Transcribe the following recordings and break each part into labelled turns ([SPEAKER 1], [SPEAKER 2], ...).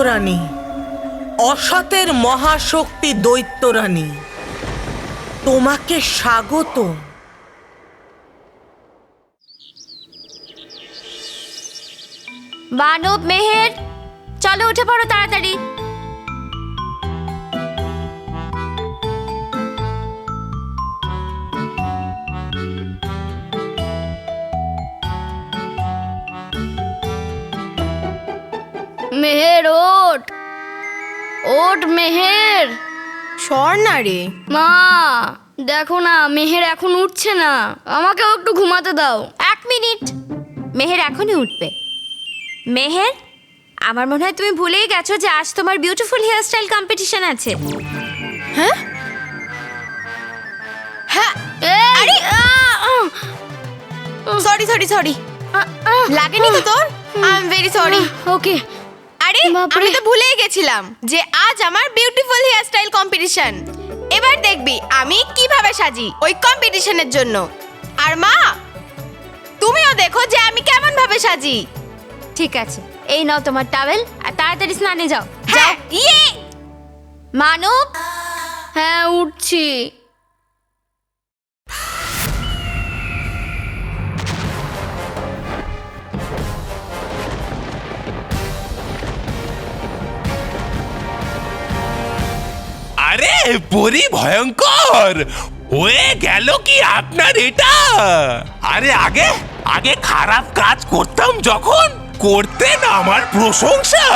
[SPEAKER 1] রানী, অসতের মহাশক্তি দৈত্য রানী, তোমাকে স্বাগত।
[SPEAKER 2] বানব মেহের, চলো উঠে পড়ো তাড়াতাড়ি। মেহের ওঠ, ওঠ মেহের।
[SPEAKER 3] সর না রে।
[SPEAKER 2] মা দেখো না, মেহের এখন উঠছে না, আমাকেও একটু ঘুমাতে দাও। 1 মিনিট, মেহের এখনই উঠবে। মেহের, আমার মনে হয় তুমি ভুলেই গেছো যে আজ তোমার বিউটিফুল হেয়ারস্টাইল কম্পিটিশন আছে।
[SPEAKER 3] হ্যাঁ হ্যাঁ,
[SPEAKER 2] আরে
[SPEAKER 3] সরি সরি সরি, লাগেনি তো তোর? I am very sorry.
[SPEAKER 2] Okay.
[SPEAKER 3] আরে
[SPEAKER 2] বাপরে।
[SPEAKER 3] আমি তো ভুলেই গেছিলাম যে আজ আমার বিউটিফুল হেয়ারস্টাইল কম্পিটিশন। এবার দেখবি আমি কিভাবে সাজি ওই কম্পিটিশনের জন্য। আর মা, তুমিও দেখো যে আমি কেমন ভাবে সাজি।
[SPEAKER 2] ঠিক আছে, এই নাও তোমার টাওয়েল, আর তাড়াতাড়ি স্নানে যাও।
[SPEAKER 3] হ্যাঁ, ইয়ে।
[SPEAKER 2] মানব, হ্যাঁ উঠছি।
[SPEAKER 4] আরে পরি ভয়ঙ্কর হয়ে গেল কি আপনার এটা? আরে আগে আগে খারাপ কাজ করতাম যখন, করতেন আমার প্রশংসা,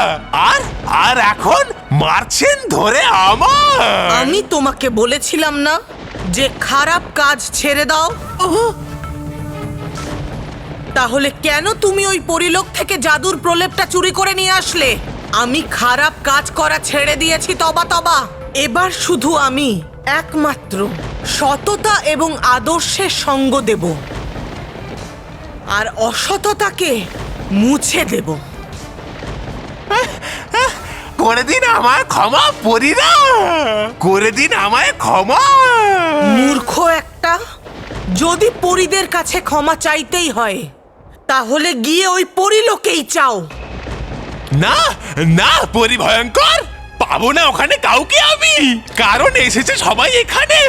[SPEAKER 4] আর আর এখন মারছেন ধরে আমার।
[SPEAKER 1] আমি তোমাকে বলেছিলাম না যে খারাপ কাজ ছেড়ে দাও? তাহলে কেন তুমি ওই পরিলোক থেকে জাদুর প্রলেপটা চুরি করে নিয়ে আসলে? আমি খারাপ কাজ করা ছেড়ে দিয়েছি তবা তবা। এবার শুধু আমি একমাত্র সততা এবং আদর্শের সঙ্গ দেব, আর অসততাকে মুছে দেব।
[SPEAKER 4] করে দিন আমায় ক্ষমা পরিরা, করে দিন আমায় ক্ষমা।
[SPEAKER 1] মূর্খ একটা! যদি পরীদের কাছে ক্ষমা চাইতেই হয় তাহলে গিয়ে ওই পরিলোকেই চাও।
[SPEAKER 4] না না পরি ভয়ঙ্কর, পাবো না ওখানে কাউকে আমি, কারণ এসেছে সবাই এখানে,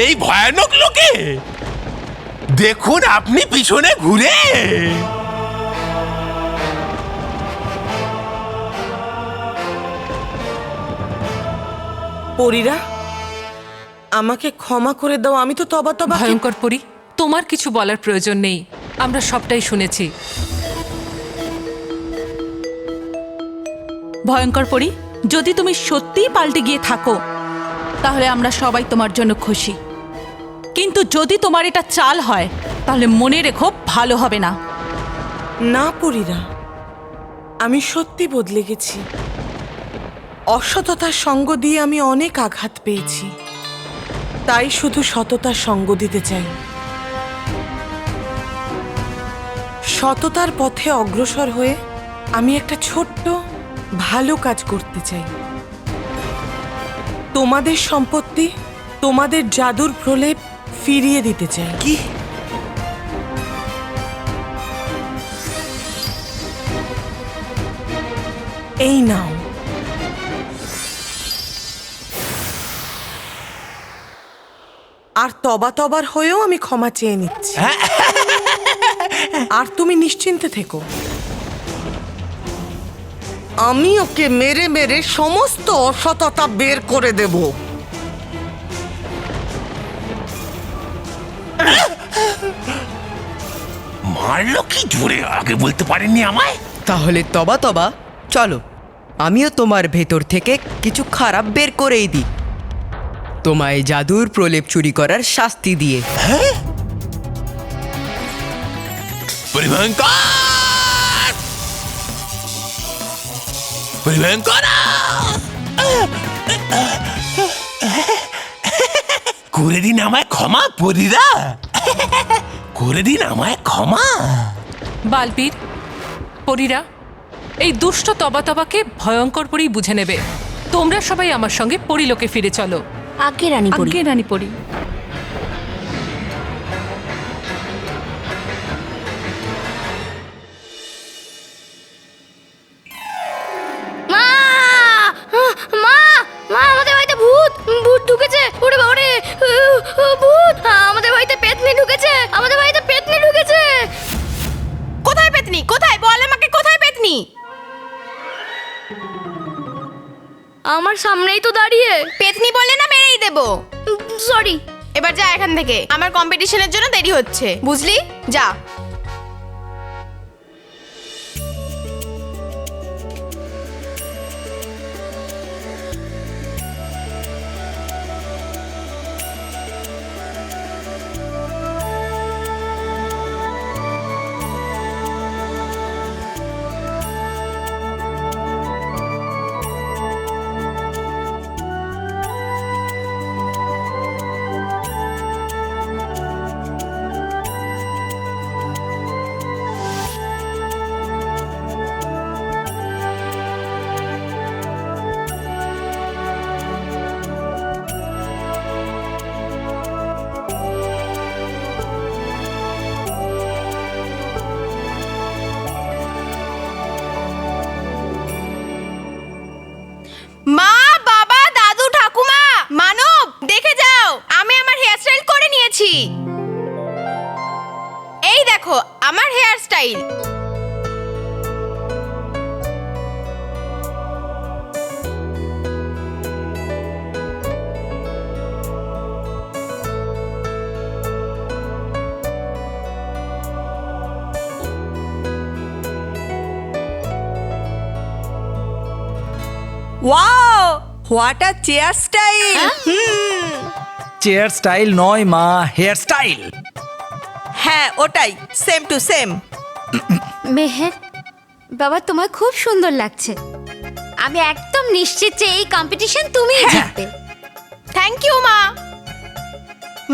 [SPEAKER 4] এই ভয়ানক লোকে। দেখুন আপনি পিছনে ঘুরে।
[SPEAKER 1] পরীরা, আমাকে ক্ষমা করে দাও। আমি তো তবা তবা।
[SPEAKER 5] ভয়ঙ্কর পরি, তোমার কিছু বলার প্রয়োজন নেই, আমরা সবটাই শুনেছি।
[SPEAKER 6] ভয়ঙ্কর পরি, যদি তুমি সত্যিই পাল্টে গিয়ে থাকো তাহলে আমরা সবাই তোমার জন্য খুশি, কিন্তু যদি তোমার এটা চাল হয় তাহলে মনে রেখো ভালো হবে না।
[SPEAKER 1] না পরীরা, আমি সত্যি বদলে গেছি। অসততার সঙ্গ দিয়ে আমি অনেক আঘাত পেয়েছি, তাই শুধু সততার সঙ্গ দিতে চাই। সততার পথে অগ্রসর হয়ে আমি একটা ছোট্ট ভালো কাজ করতে চাই। তোমাদের সম্পত্তি, তোমাদের জাদুর প্রলেপ ফিরিয়ে দিতে চাই।
[SPEAKER 4] কি?
[SPEAKER 1] এই নাও। আর তবা তবার হয়েও আমি ক্ষমা চেয়ে নিচ্ছি। আর তুমি নিশ্চিন্তে থেকো, আমি ওকে মেরে মেরে সমস্ত অসততা বের করে দেব।
[SPEAKER 4] মারলো কি জোরে, আগে বলতে পারেননি আমায়?
[SPEAKER 7] তাহলে তবা তবা, চলো আমিও তোমার ভেতর থেকে কিছু খারাপ বের করেই দিই, তোমায় জাদুর প্রলেপ চুরি করার শাস্তি দিয়ে।
[SPEAKER 4] ভয়ঙ্কর, ভয়ঙ্কর, করে দিন আমায় ক্ষমা পরিরা, করে দিন আমায় ক্ষমা।
[SPEAKER 5] বালবীর, পরীরা, এই দুষ্ট তবা তবাকে ভয়ঙ্কর পরেই বুঝে নেবে। তোমরা সবাই আমার সঙ্গে পরিলোকে ফিরে চলো।
[SPEAKER 2] আগে রানী পরি।
[SPEAKER 6] আজ্ঞে রানী পরি।
[SPEAKER 2] মা সরি।
[SPEAKER 3] এবার যা এখান থেকে, আমার কম্পিটিশনের জন্য দেরি হচ্ছে, বুঝলি? যা। মা, বাবা, দাদু, ঠাকুমা, মানব, দেখে যাও, আমি আমার হেয়ারস্টাইল করে নিয়েছি। এই দেখো আমার hairstyle.
[SPEAKER 1] Wow, what a chair style!
[SPEAKER 8] Chair style নয় মা, হেয়ার স্টাইল।
[SPEAKER 1] হ্যাঁ, ওটাই, সেম টু সেম।
[SPEAKER 2] মেহের বাবা, তোমার খুব সুন্দর লাগছে। আমি একদম নিশ্চিত যে এই কম্পিটিশন তুমিই জিতবে।
[SPEAKER 3] থ্যাংক ইউ মা।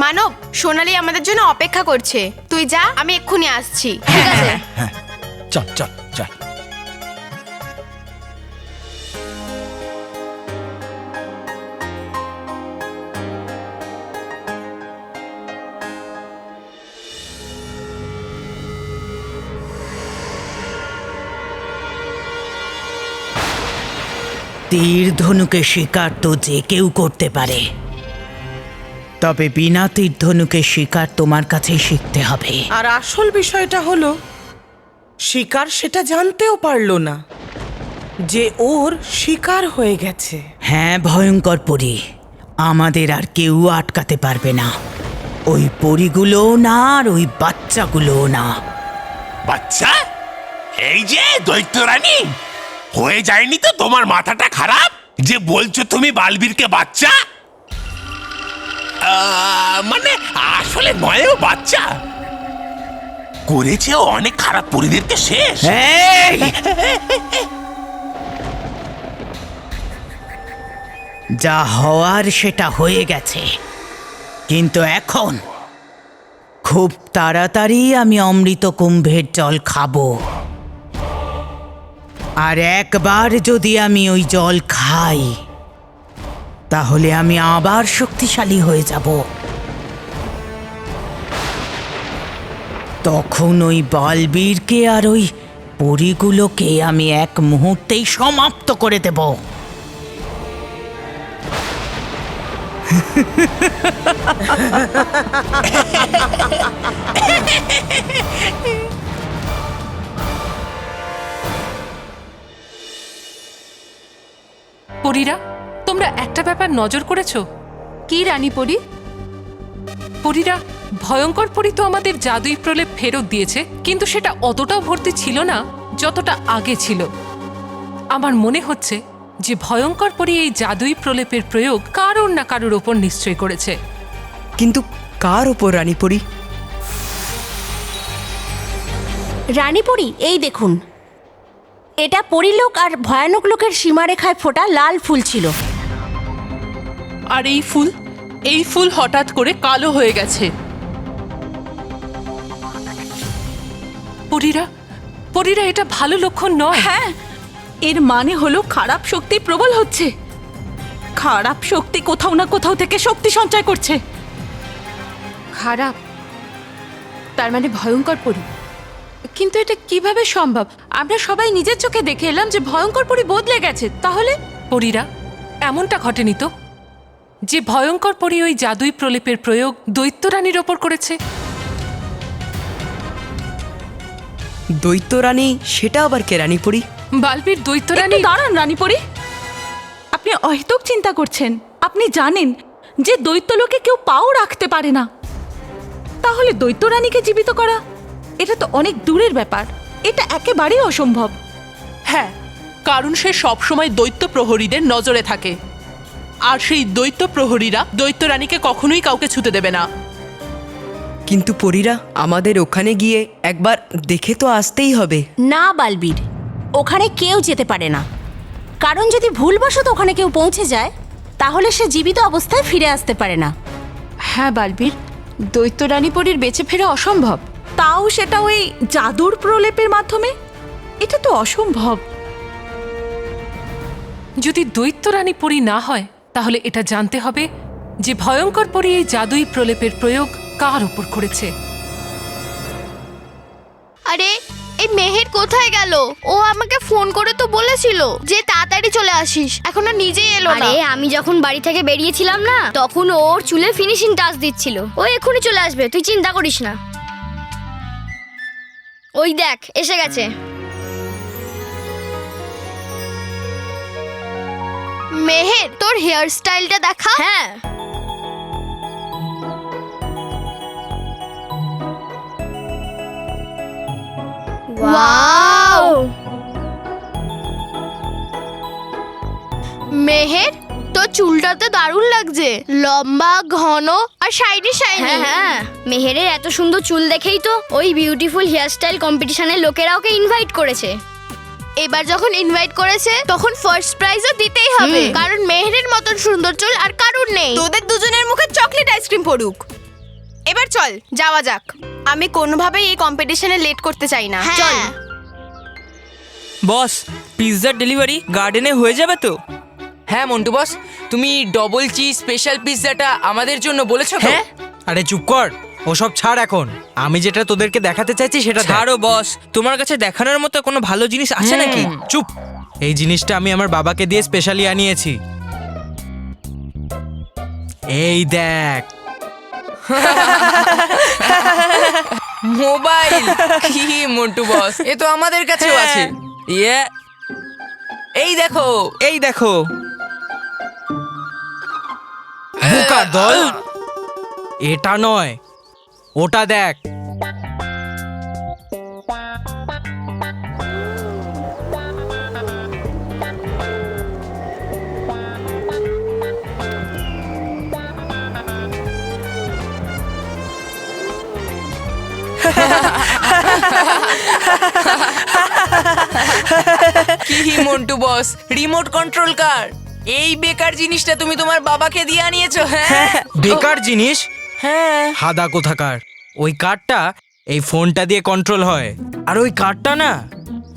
[SPEAKER 3] মানব, সোনালি আমাদের জন্য অপেক্ষা করছে, তুই যা, আমি এক্ষুনি আসছি।
[SPEAKER 2] ঠিক আছে।
[SPEAKER 8] চল চল চল।
[SPEAKER 9] তীর ধনুকে শিকার তো যে কেউ করতে পারে, তবে বিনা তীর ধনুকে শিকার তোমার কাছেই শিখতে হবে।
[SPEAKER 1] আর আসল বিষয়টা হলো শিকার সেটা জানতেও পারলো না যে ওর শিকার হয়ে গেছে।
[SPEAKER 9] হ্যাঁ ভয়ঙ্কর পরী, আমাদের আর কেউ আটকাতে পারবে না। ওই পরীগুলোও না, আর ওই বাচ্চাগুলোও না।
[SPEAKER 4] বাচ্চা? এই যে দৈত্য রানী, হয়ে যায়নি তো তোমার মাথাটা খারাপ যে বলছো তুমি বালবীরকে বাচ্চা? মানে আসলে নয়ও বাচ্চা, করেছে ও অনেক খারাপ পরিদেরকে শেষ।
[SPEAKER 9] এই! যা হওয়ার সেটা হয়ে গেছে, কিন্তু এখন খুব তাড়াতাড়ি আমি অমৃত কুম্ভের জল খাবো। আর একবার যদি আমি ওই জল খাই, তাহলে আমি আবার শক্তিশালী হয়ে যাব। তখন ওই বালবীরকে আর ওই পরীগুলোকে আমি এক মুহূর্তেই সমাপ্ত করে দেব।
[SPEAKER 5] পরীরা, তোমরা একটা ব্যাপার নজর করেছো?
[SPEAKER 6] কি রানী পরি?
[SPEAKER 5] পরীরা, ভয়ঙ্কর পরী তো আমাদের জাদুই প্রলেপ ফেরত দিয়েছে, কিন্তু সেটা অতটাও ভর্তি ছিল না যতটা আগে ছিল। আমার মনে হচ্ছে যে ভয়ঙ্কর পরী এই জাদুই প্রলেপের প্রয়োগ কারোর না কারোর ওপর নিশ্চয় করেছে।
[SPEAKER 7] কিন্তু কার ওপর রানীপুরি?
[SPEAKER 10] রানীপুরি, এই দেখুন, এটা পরিলোক আর ভয়ানক লোকের সীমারেখায় ফোটা লাল ফুল ছিল।
[SPEAKER 6] আর এই ফুল হঠাৎ করে কালো হয়ে গেছে।
[SPEAKER 5] পরীরা, এটা ভালো লক্ষণ নয়।
[SPEAKER 6] হ্যাঁ, এর মানে হলো খারাপ শক্তি প্রবল হচ্ছে। খারাপ শক্তি কোথাও না কোথাও থেকে শক্তি সঞ্চয় করছে।
[SPEAKER 2] খারাপ, তার মানে ভয়ঙ্কর পরী। কিন্তু এটা কিভাবে সম্ভব? আমরা সবাই নিজের চোখে দেখে এলাম যে ভয়ঙ্কর পরী বদলে গেছে। তাহলে
[SPEAKER 5] পরীরা, এমনটা ঘটেনি তো যে ভয়ঙ্কর পরী ওই জাদুই প্রলেপের প্রয়োগ দৈত্য রানীর ওপর করেছে?
[SPEAKER 7] দৈত্য রানী? সেটা আবার কে রানীপুরি?
[SPEAKER 5] বালবীর দৈত্য
[SPEAKER 6] একটু
[SPEAKER 5] রানী।
[SPEAKER 6] দাঁড়ান রানীপুরি, আপনি অহেতুক চিন্তা করছেন। আপনি জানেন যে দৈত্যলোকে কেউ পাও রাখতে পারে না, তাহলে দৈত্য রানীকে জীবিত করা এটা তো অনেক দূরের ব্যাপার। এটা একেবারেই অসম্ভব।
[SPEAKER 11] হ্যাঁ, কারণ সে সবসময় দৈত্য প্রহরীদের নজরে থাকে, আর সেই দৈত্য প্রহরীরা দৈত্য রানীকে কখনোই কাউকে ছুতে দেবে না।
[SPEAKER 7] কিন্তু পরীরা, আমাদের ওখানে গিয়ে একবার দেখে তো আসতেই হবে।
[SPEAKER 10] না বালবীর, ওখানে কেউ যেতে পারে না, কারণ যদি ভুলবশত ওখানে কেউ পৌঁছে যায় তাহলে সে জীবিত অবস্থায় ফিরে আসতে পারে না।
[SPEAKER 2] হ্যাঁ বালবীর, দৈত্য রানীপরীর বেঁচে ফেরা অসম্ভব।
[SPEAKER 6] তাও সেটা ওই জাদুর প্রলেপের মাধ্যমে? এটা তো অসম্ভব।
[SPEAKER 5] যদি দৈত্য রানী পরী না হয়, তাহলে এটা জানতে হবে যে ভয়ঙ্কর পরী এই জাদুই প্রলেপের প্রয়োগ কার উপর করেছে।
[SPEAKER 3] আরে এই মেহের কোথায় গেল? ও আমাকে ফোন করে তো বলেছিল যে তাড়াতাড়ি চলে আসিস, এখনো নিজেই এলো না।
[SPEAKER 2] আরে আমি যখন বাড়ি থেকে বেরিয়েছিলাম না, তখন ওর চুলে ফিনিশিং টাচ দিচ্ছিল। ও এক্ষুনি চলে আসবে, তুই চিন্তা করিস না। ওই দেখ এসে গেছে।
[SPEAKER 3] মেহের, তোর হেয়ার স্টাইলটা দেখা।
[SPEAKER 2] হ্যাঁ,
[SPEAKER 3] ওয়াও! মেহের, তোর চুলটা তো দারুণ লাগছে, লম্বা, ঘন আর শাইনি শাইনি।
[SPEAKER 2] হ্যাঁ হ্যাঁ, মেহেরের এত সুন্দর চুল দেখেই তো ওই বিউটিফুল হেয়ারস্টাইল কম্পিটিশনের লোকেরা ওকে ইনভাইট করেছে।
[SPEAKER 3] এবার যখন ইনভাইট করেছে তখন ফার্স্ট প্রাইজও দিতেই হবে, কারণ মেহেরের মতন সুন্দর চুল আর কারুর নেই। তোদের দুজনের মুখে চকলেট আইসক্রিম পড়ুক। এবার চল যাওয়া যাক, আমি কোনোভাবেই এই কম্পিটিশনে লেট করতে চাই না। চল।
[SPEAKER 12] বস, পিৎজার ডেলিভারি গার্ডেনে হয়ে যাবে তো? হ্যাঁ মন্টু বস, তুমি ডবল চিজ স্পেশাল পিৎজাটা আমাদের জন্য বলেছো তো?
[SPEAKER 8] হ্যাঁ, আরে চুপ কর, ওসব ছাড়। এখন আমি যেটা তোদেরকে দেখাতে চাইছি সেটা
[SPEAKER 12] ছাড়ো বস, তোমার কাছে দেখানোর মতো কোনো ভালো জিনিস আছে নাকি?
[SPEAKER 8] চুপ। এই জিনিসটা আমি আমার বাবাকে দিয়ে স্পেশালি আনিয়েছি। এই দেখ।
[SPEAKER 12] মোবাইল? কি মন্টু বস, এ তো আমাদের কাছেও আছে। ইয়ে, এই দেখো,
[SPEAKER 8] এই দেখো। বোকার দল, এটা নয়, ওটা দেখ।
[SPEAKER 12] কি মন্টু বস, রিমোট কন্ট্রোল কার? এই বেকার জিনিসটা তুমি তোমার বাবাকে দিয়ে আনিয়েছো? হ্যাঁ,
[SPEAKER 8] বেকার জিনিস?
[SPEAKER 12] হ্যাঁ।
[SPEAKER 8] হাদা কোথাকার। ওই কার্ডটা এই ফোনটা দিয়ে কন্ট্রোল হয়, আর ওই কার্ডটা না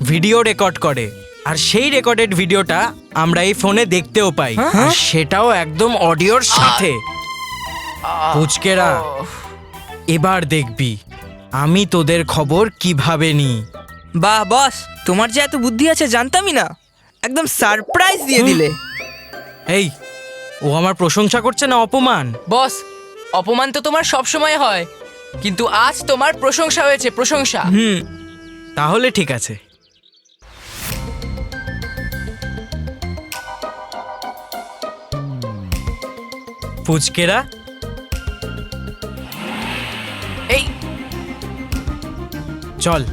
[SPEAKER 8] ভিডিও রেকর্ড করে, আর সেই রেকর্ডেড ভিডিওটা আমরা এই ফোনে দেখতেও পাই, আর সেটাও একদম অডিওর সাথে। পুচকেরা, এবার দেখবি আমি তোদের খবর কিভাবে নিই।
[SPEAKER 12] বাহ বস, তোমার যে এত বুদ্ধি আছে জানতামই না, একদম সারপ্রাইজ দিয়ে দিলে।
[SPEAKER 8] এই, ও আমার প্রশংসা করছে না অপমান?
[SPEAKER 12] বস, অপমান তো তোমার সব সময় হয়, কিন্তু আজ তোমার প্রশংসা হয়েছে, প্রশংসা।
[SPEAKER 8] তাহলে ঠিক আছে। পুচকেরা,
[SPEAKER 12] এই
[SPEAKER 8] চল।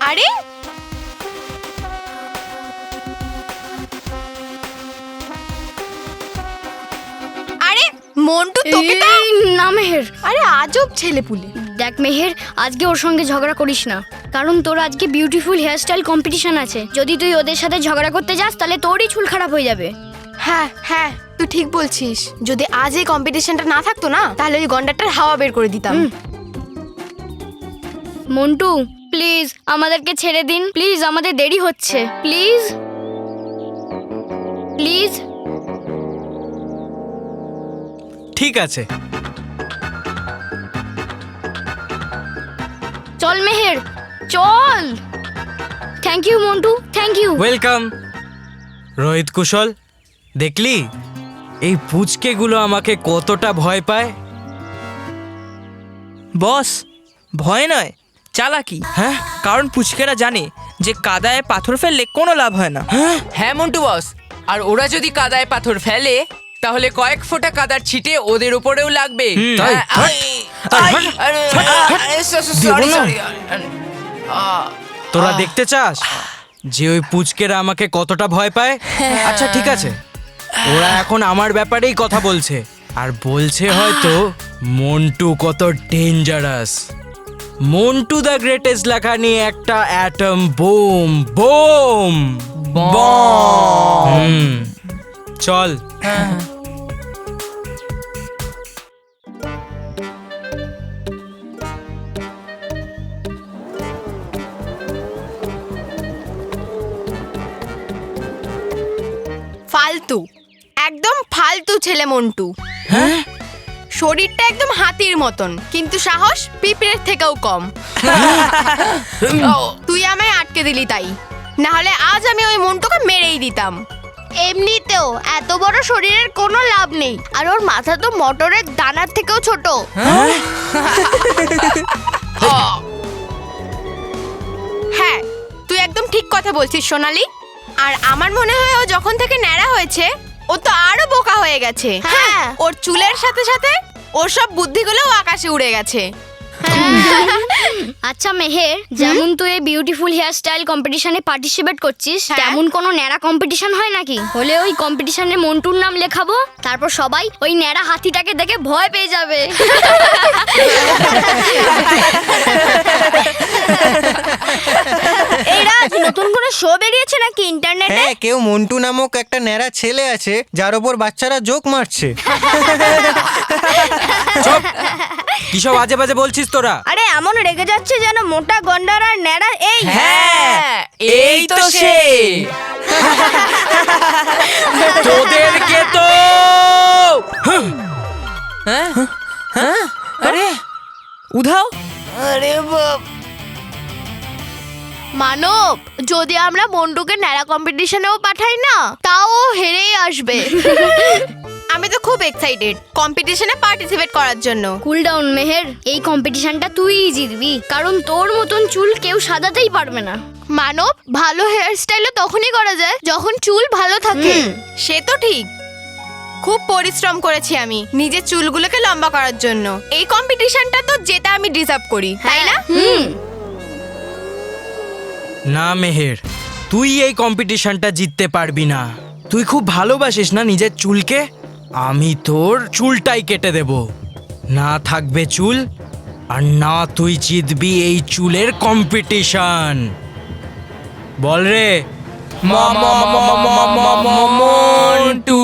[SPEAKER 3] আরে আরে মন্টু, তোকে তো
[SPEAKER 2] এই না মেহের।
[SPEAKER 3] আরে আজব ছেলেপুলে।
[SPEAKER 2] দেখ মেহের, আজকে ওর সঙ্গে ঝগড়া করিস না, কারণ তোর আজকে বিউটিফুল হেয়ারস্টাইল কম্পিটিশন আছে। যদি তুই ওদের সাথে ঝগড়া করতে যাস তাহলে তোরই চুল খারাপ হয়ে যাবে।
[SPEAKER 3] হ্যাঁ হ্যাঁ, তুই ঠিক বলছিস। যদি আজ এই কম্পিটিশনটা না থাকতো না, তাহলে ওই গন্ডারটার হাওয়া বের করে দিতাম।
[SPEAKER 2] মন্টু প্লিজ আমাদেরকে ছেড়ে দিন, প্লিজ, আমাদের দেরি হচ্ছে, প্লিজ প্লিজ।
[SPEAKER 8] ঠিক আছে,
[SPEAKER 2] চল মেহের, চল। Thank you Montu, thank you.
[SPEAKER 8] Welcome. Rohit Kushal, দেখলি এই পুচকেগুলো আমাকে কতটা ভয় পায়।
[SPEAKER 12] বস, ভয় নয়, চালাকি।
[SPEAKER 8] হ্যাঁ?
[SPEAKER 12] কারণ পুচকেরা জানে যে কাদায় পাথর ফেললে কোনো লাভ হয় না। হ্যাঁ মন্টু বস, আর ওরা যদি কাদায় পাথর ফেলে তাহলে কয়েক ফোঁটা কাদার ছিটে ওদের উপরেও লাগবে।
[SPEAKER 8] তাই?
[SPEAKER 12] সরি
[SPEAKER 8] না।
[SPEAKER 12] সরি।
[SPEAKER 8] তোরা দেখতে চাস যে ওই পুচকেরা আমাকে কতটা ভয় পায়? আচ্ছা ঠিক আছে, ওরা এখন আমার ব্যাপারেই কথা বলছে, আর বলছে হয়তো মন্টু কত ডেঞ্জারাস। মন্টু দ্য গ্রেটেস্ট লেখা নিয়ে একটা অ্যাটম বোম বোম বম। চল।
[SPEAKER 3] ফালতু, একদম ফালতু ছেলে মন্টু। শরীরটা একদম হাতির মতন, কিন্তু সাহস পিঁপড়ের থেকেও কম। তুই আমায় আটকে দিলি তাই, না হলে আজ আমি ওই মন্টুকে মেরেই দিতাম।
[SPEAKER 2] এমনিতেও এত বড় শরীরের কোনো লাভ নেই, আর ওর মাথা তো মটরের দানার থেকেও ছোট।
[SPEAKER 3] হ্যাঁ, তুই একদম ঠিক কথা বলছিস সোনালি। আর আমার মনে হয় ও যখন থেকে ন্যাড়া হয়েছে ও তো আরো বোকা হয়ে গেছে।
[SPEAKER 2] হ্যাঁ।
[SPEAKER 3] ওর চুলের সাথে সাথে ওর সব বুদ্ধিগুলোও আকাশে উড়ে গেছে।
[SPEAKER 2] আচ্ছা মেহের, যেমন তুই এই বিউটিফুল হেয়ার স্টাইল কম্পিটিশনে পার্টিসিপেট করছিস,
[SPEAKER 3] হ্যাঁ।
[SPEAKER 2] তেমন কোনো ন্যাড়া কম্পিটিশন হয় নাকি? হলে ওই কম্পিটিশনে মন্টুর নাম লেখাবো, তারপর সবাই ওই ন্যাড়া হাতিটাকে দেখে ভয় পেয়ে যাবে। এই রাজ, নতুন কোনো শো বেরিয়েছে নাকি ইন্টারনেটে?
[SPEAKER 13] হ্যাঁ, কেউ মন্টু নামক একটা ন্যাড়া ছেলে আছে যার ওপর বাচ্চারা জোক মারছে।
[SPEAKER 8] কিসব আজে বাজে বলছিস তোরা?
[SPEAKER 2] আরে এমন রেগে যাচ্ছে যেন মোটা গন্ডার আর ন্যাড়া এই।
[SPEAKER 12] হ্যাঁ, এই তো সে।
[SPEAKER 8] তোদেরকে তো
[SPEAKER 12] আরে উধাও। আরে বাপ।
[SPEAKER 2] মানব, যদি আমরা মন্টুকে ন্যাড়া কম্পিটিশনেও পাঠাই না, তাও ও হেরেই আসবে।
[SPEAKER 3] আমি তো খুব এক্সাইটেড কম্পিটিশনে পার্টিসিপেট করার জন্য।
[SPEAKER 2] কুল ডাউন মেহের, এই কম্পিটিশনটা তুইই জিতবি, কারণ তোর মতন চুল কেউ সাজাতেই পারবে না। মানব, ভালো হেয়ার স্টাইলও তখনই করা যায় যখন চুল ভালো থাকে।
[SPEAKER 3] সে তো ঠিক, খুব পরিশ্রম করেছি আমি নিজের চুলগুলোকে লম্বা করার জন্য। এই কম্পিটিশনটা তো জেতা আমি ডিজার্ভ করি, তাই না?
[SPEAKER 8] না মেহের, তুই এই কম্পিটিশনটা জিততে পারবি না। তুই খুব ভালোবাসিস না নিজের চুলকে। আমি তোর চুলটাই কেটে দেব, না থাকবে চুল, আর না তুই জিতবি এই চুলের কম্পিটিশন। বল রে।
[SPEAKER 12] মন্টু,